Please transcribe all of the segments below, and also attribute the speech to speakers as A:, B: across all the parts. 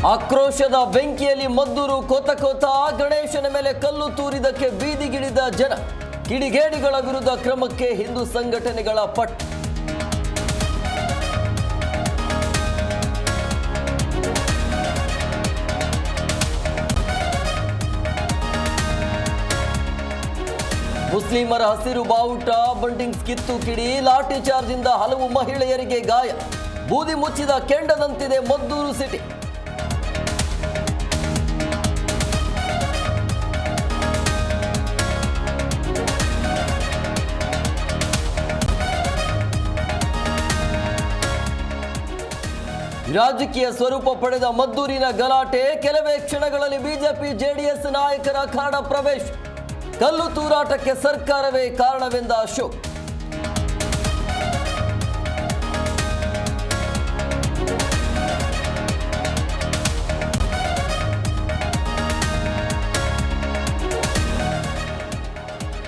A: ಆಕ್ರೋಶದ ಬೆಂಕಿಯಲ್ಲಿ ಮದ್ದೂರು ಕೋತ ಗಣೇಶನ ಮೇಲೆ ಕಲ್ಲು ತೂರಿದಕ್ಕೆ ಬೀದಿಗಿಳಿದ ಜನ. ಕಿಡಿಗೇಡಿಗಳ ವಿರುದ್ಧ ಕ್ರಮಕ್ಕೆ ಹಿಂದೂ ಸಂಘಟನೆಗಳ ಪಟ್ಟು. ಮುಸ್ಲಿಮರ ಹಸಿರು ಬಾವುಟ ಬಂಟಿಂಗ್ಸ್ ಕಿತ್ತು ಕಿಡಿ, ಲಾಠಿ ಚಾರ್ಜಿಂದ ಹಲವು ಮಹಿಳೆಯರಿಗೆ ಗಾಯ. ಬೂದಿ ಮುಚ್ಚಿದ ಕೆಂಡದಂತಿದೆ ಮದ್ದೂರು ಸಿಟಿ. ರಾಜಕೀಯ ಸ್ವರೂಪ ಪಡೆದ ಮದ್ದೂರಿನ ಗಲಾಟೆ. ಕೆಲವೇ ಕ್ಷಣಗಳಲ್ಲಿ ಬಿಜೆಪಿ ಜೆಡಿಎಸ್ ನಾಯಕರ ಅಖಾಡ ಪ್ರವೇಶ. ಕಲ್ಲು ತೂರಾಟಕ್ಕೆ ಸರ್ಕಾರವೇ ಕಾರಣವೆಂದ ಅಶೋಕ್.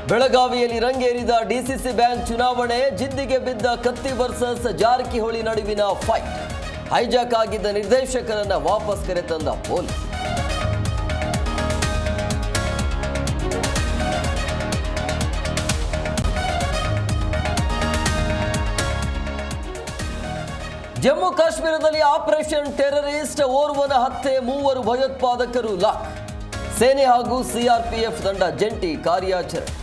A: ಬೆಳಗಾವಿಯಲ್ಲಿ ರಂಗೇರಿದ ಡಿಸಿಸಿ ಬ್ಯಾಂಕ್ ಚುನಾವಣೆ. ಜಿದ್ದಿಗೆ ಬಿದ್ದ ಕತ್ತಿ ವರ್ಸಸ್ ಜಾರಕಿಹೊಳಿ ನಡುವಿನ ಫೈಟ್. ಹೈಜಾಕ್ ಆಗಿದ್ದ ನಿರ್ದೇಶಕರನ್ನ ವಾಪಸ್ ಕರೆತಂದ ಪೊಲೀಸ್. ಜಮ್ಮು ಕಾಶ್ಮೀರದಲ್ಲಿ ಆಪರೇಷನ್ ಟೆರರಿಸ್ಟ್. ಓರ್ವನ ಹತ್ಯೆ, 3 ಭಯೋತ್ಪಾದಕರು ಲಾಕ್. ಸೇನೆ ಹಾಗೂ ಸಿಆರ್ಪಿಎಫ್ ತಂಡ ಜಂಟಿ ಕಾರ್ಯಾಚರಣೆ.